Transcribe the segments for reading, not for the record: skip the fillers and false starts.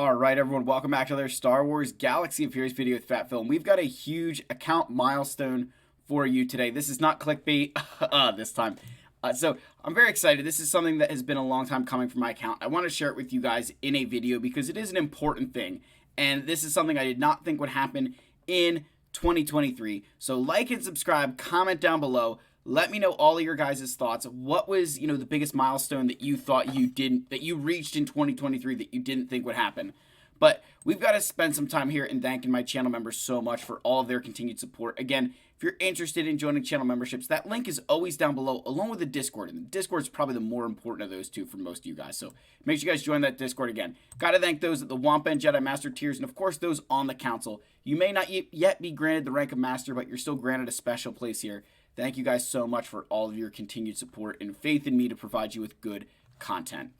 Alright everyone, welcome back to another Star Wars Galaxy of Heroes video with Fat Phil. We've got a huge account milestone for you today. This is not clickbait this time. So I'm very excited. This is something that has been a long time coming for my account. I want to share it with you guys in a video because it is an important thing. And this is something I did not think would happen in 2023. So like and subscribe, comment down below. Let me know all of your guys' thoughts. What was, the biggest milestone that you thought that you reached in 2023 that you didn't think would happen? But we've got to spend some time here in thanking my channel members so much for all of their continued support. Again, if you're interested in joining channel memberships, that link is always down below, along with the Discord. And the Discord is probably the more important of those two for most of you guys. So make sure you guys join that Discord again. Got to thank those at the Wampa and Jedi Master tiers, and of course those on the Council. You may not yet be granted the rank of Master, but you're still granted a special place here. Thank you guys so much for all of your continued support and faith in me to provide you with good content.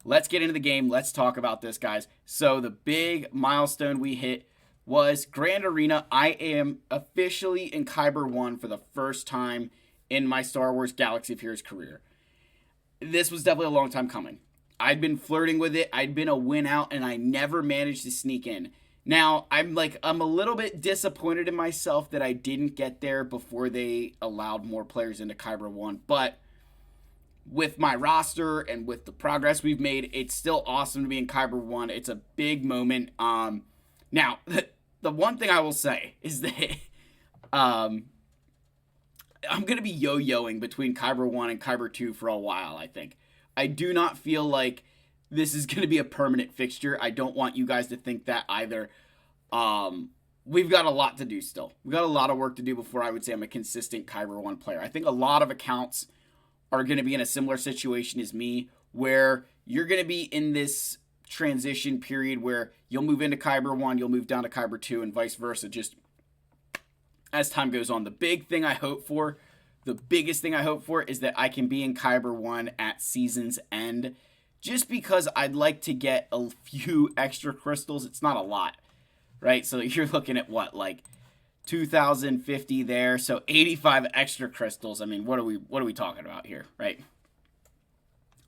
Let's get into the game. Let's talk about this, guys. So the big milestone we hit was Grand Arena. I am officially in Kyber 1 for the first time in my Star Wars Galaxy of Heroes career. This was definitely a long time coming. I'd been flirting with it. I'd been a win out, and I never managed to sneak in. Now, I'm a little bit disappointed in myself that I didn't get there before they allowed more players into Kyber 1, but with my roster and with the progress we've made, it's still awesome to be in Kyber 1. It's a big moment. Now, the one thing I will say is that I'm going to be yo-yoing between Kyber 1 and Kyber 2 for a while, I think. I do not feel like this is going to be a permanent fixture. I don't want you guys to think that either. We've got a lot to do still. We've got a lot of work to do before I would say I'm a consistent Kyber 1 player. I think a lot of accounts are going to be in a similar situation as me, where you're going to be in this transition period where you'll move into Kyber 1, you'll move down to Kyber 2, and vice versa, just as time goes on. The biggest thing I hope for is that I can be in Kyber 1 at season's end, just because I'd like to get a few extra crystals. It's not a lot, right? So you're looking at what, like 2,050 there, so 85 extra crystals. I mean, what are we talking about here, right?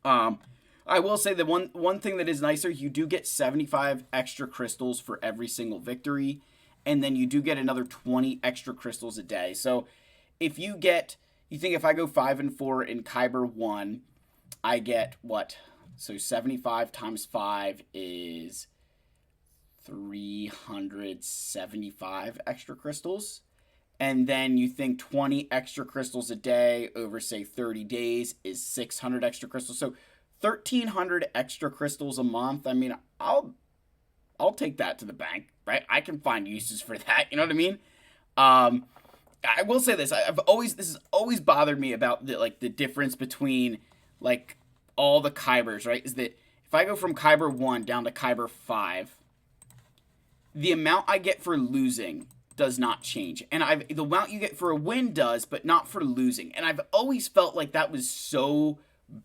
I will say that one thing that is nicer, you do get 75 extra crystals for every single victory, and then you do get another 20 extra crystals a day. So if you think if I go 5 and 4 in Kyber 1, I get what? So 75 times 5 is 375 extra crystals. And then you think 20 extra crystals a day over, say, 30 days is 600 extra crystals. So 1,300 extra crystals a month. I mean, I'll take that to the bank, right? I can find uses for that. You know what I mean? I will say this. This has always bothered me about the difference between all the Kybers, right? Is that if I go from Kyber 1 down to Kyber 5, the amount I get for losing does not change. And the amount you get for a win does, but not for losing. And I've always felt like that was so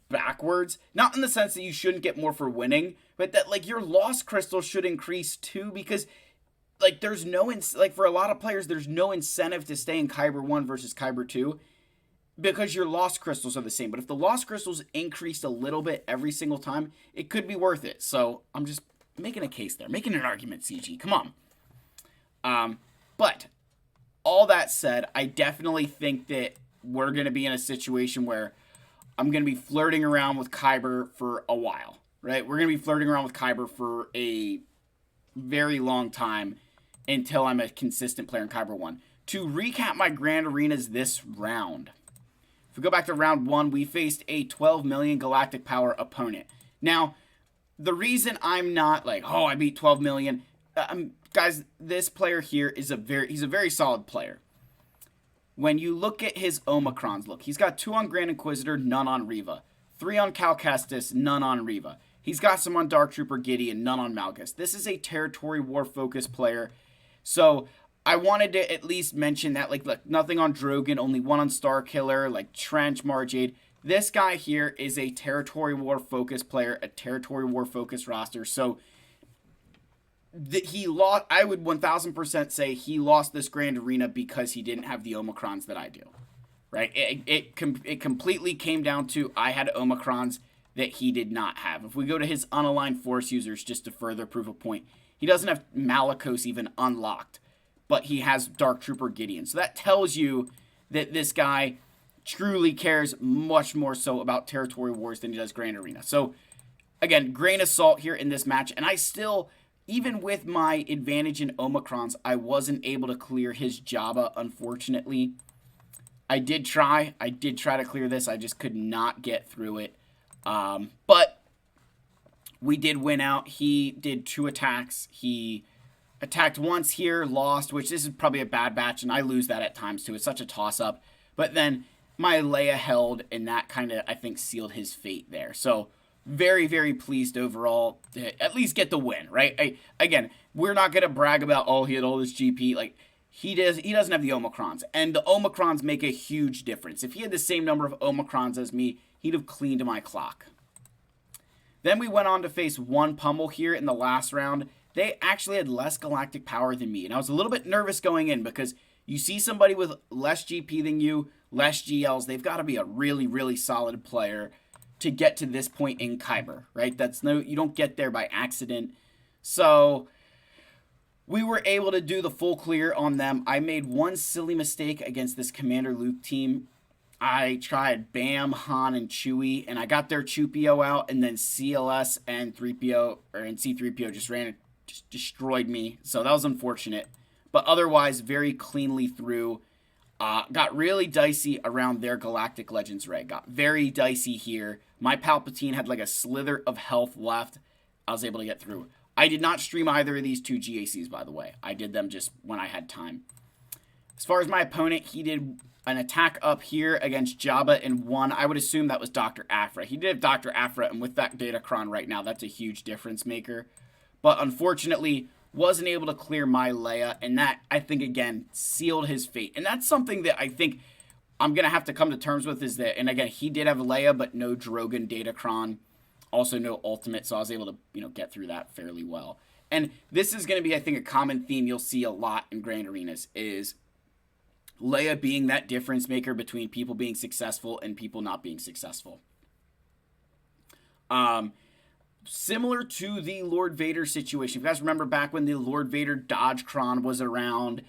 backwards. Not in the sense that you shouldn't get more for winning, but that your loss crystals should increase too, because there's no for a lot of players there's no incentive to stay in Kyber 1 versus Kyber 2. Because your lost crystals are the same. But if the lost crystals increased a little bit every single time, it could be worth it. So I'm just making a case there. Making an argument, CG. Come on. But all that said, I definitely think that we're going to be in a situation where I'm going to be flirting around with Kyber for a while. Right? We're going to be flirting around with Kyber for a very long time until I'm a consistent player in Kyber 1. To recap my Grand Arenas this round. If we go back to round 1, we faced a 12 million galactic power opponent. Now, the reason I'm not I beat 12 million, guys, this player here is he's a very solid player. When you look at his Omicrons, he's got 2 on Grand Inquisitor, none on Reva. 3 on Cal Kestis, none on Reva. He's got some on Dark Trooper Gideon, none on Malgus. This is a territory war focused player. So I wanted to at least mention that, look, nothing on Drogon, only 1 on Starkiller, Trench, Marjade. This guy here is a territory war focused player, a territory war focused roster. So he lost. I would 1,000% say he lost this Grand Arena because he didn't have the Omicrons that I do. Right? It completely came down to I had Omicrons. that he did not have. If we go to his unaligned force users, just to further prove a point, he doesn't have Malicos even unlocked, but he has Dark Trooper Gideon. So that tells you that this guy truly cares much more so about Territory Wars than he does Grand Arena. So, again, grain of salt here in this match, and I still, even with my advantage in Omicrons, I wasn't able to clear his Jabba, unfortunately. I did try to clear this, I just could not get through it. But we did win out. He did 2 attacks. He attacked once here, lost, which this is probably a bad batch, and I lose that at times too. It's such a toss-up. But then my Leia held, and that kind of, I think, sealed his fate there. So, very, very pleased overall to at least get the win, right? Again, we're not going to brag about, oh, he had all this GP. Like, he doesn't have the Omicrons, and the Omicrons make a huge difference. If he had the same number of Omicrons as me, he'd have cleaned my clock. Then we went on to face one Pummel here in the last round. They actually had less galactic power than me, and I was a little bit nervous going in because you see somebody with less GP than you, less GLs, they've got to be a really, really solid player to get to this point in Kyber, right? You don't get there by accident. So we were able to do the full clear on them. I made one silly mistake against this Commander Luke team. I tried Bam, Han, and Chewie, and I got their Chewpio out, and then CLS and C-3PO just destroyed me. So that was unfortunate. But otherwise, very cleanly through. Got really dicey around their Galactic Legends Ray. Got very dicey here. My Palpatine had like a slither of health left. I was able to get through. I did not stream either of these 2 GACs, by the way. I did them just when I had time. As far as my opponent, he did an attack up here against Jabba and won. I would assume that was Dr. Aphra. He did have Dr. Aphra, and with that Datacron right now, that's a huge difference maker. But unfortunately, wasn't able to clear my Leia, and that, I think, again, sealed his fate. And that's something that I think I'm going to have to come to terms with is that, and again, he did have Leia, but no Drogon Datacron. Also no ultimate, so I was able to, get through that fairly well. And this is going to be, I think, a common theme you'll see a lot in Grand Arenas is Leia being that difference maker between people being successful and people not being successful. Similar to the Lord Vader situation. If you guys remember back when the Lord Vader Dodgecron was around,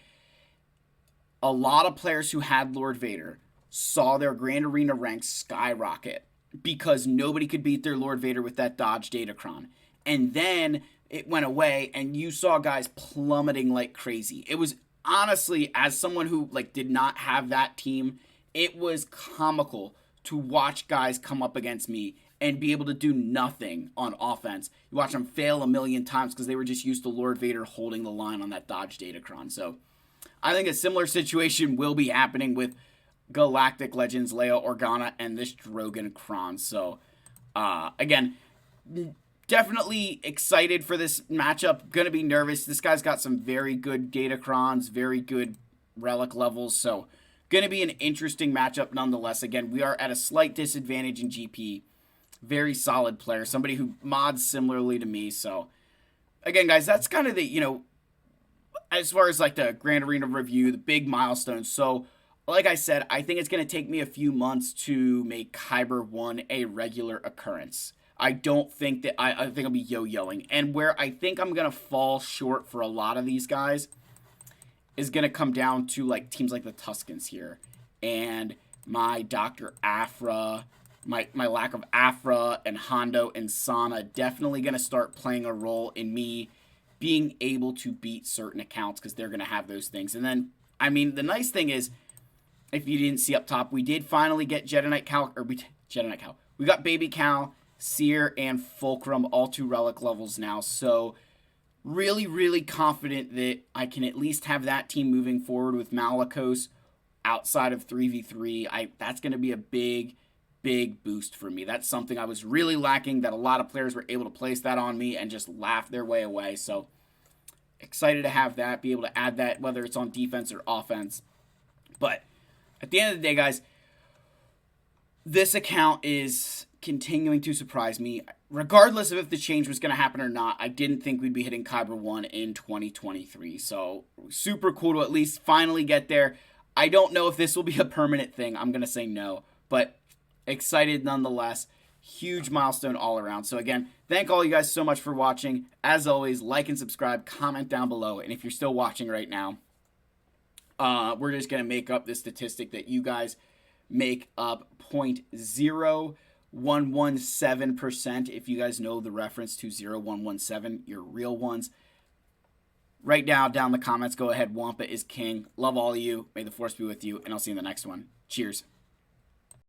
a lot of players who had Lord Vader saw their Grand Arena ranks skyrocket because nobody could beat their Lord Vader with that Dodge Datacron. And then it went away, and you saw guys plummeting like crazy. It was honestly, as someone who did not have that team, it was comical to watch guys come up against me and be able to do nothing on offense. You watch them fail a million times because they were just used to Lord Vader holding the line on that Dodge Datacron. So I think a similar situation will be happening with Galactic Legends, Leia Organa, and this Drogon Kron. So, again, definitely excited for this matchup. Gonna be nervous. This guy's got some very good Datacrons, very good relic levels. So, gonna be an interesting matchup nonetheless. Again, we are at a slight disadvantage in GP. Very solid player. Somebody who mods similarly to me. So, again, guys, that's kind of the, as far as the Grand Arena review, the big milestones. So, like I said, I think it's going to take me a few months to make Kyber 1 a regular occurrence. I don't think that I think I'll be yo-yoing. And where I think I'm going to fall short for a lot of these guys is going to come down to teams like the Tuscans here. And my Dr. Aphra, my lack of Aphra and Hondo and Sana definitely going to start playing a role in me being able to beat certain accounts because they're going to have those things. And then, the nice thing is, if you didn't see up top, we did finally get we got Baby Cal, Seer, and Fulcrum, all 2 relic levels now. So, really, really confident that I can at least have that team moving forward with Malicos outside of 3v3. That's going to be a big, big boost for me. That's something I was really lacking, that a lot of players were able to place that on me and just laugh their way away. So, excited to have that, be able to add that, whether it's on defense or offense. But at the end of the day, guys, this account is continuing to surprise me. Regardless of if the change was going to happen or not, I didn't think we'd be hitting Kyber 1 in 2023. So, super cool to at least finally get there. I don't know if this will be a permanent thing. I'm going to say no. But excited nonetheless. Huge milestone all around. So again, thank all you guys so much for watching. As always, like and subscribe, comment down below. And if you're still watching right now, we're just going to make up the statistic that you guys make up 0.0117%. If you guys know the reference to 0117, your real ones. Right now, down in the comments, go ahead. Wampa is king. Love all of you. May the force be with you. And I'll see you in the next one. Cheers.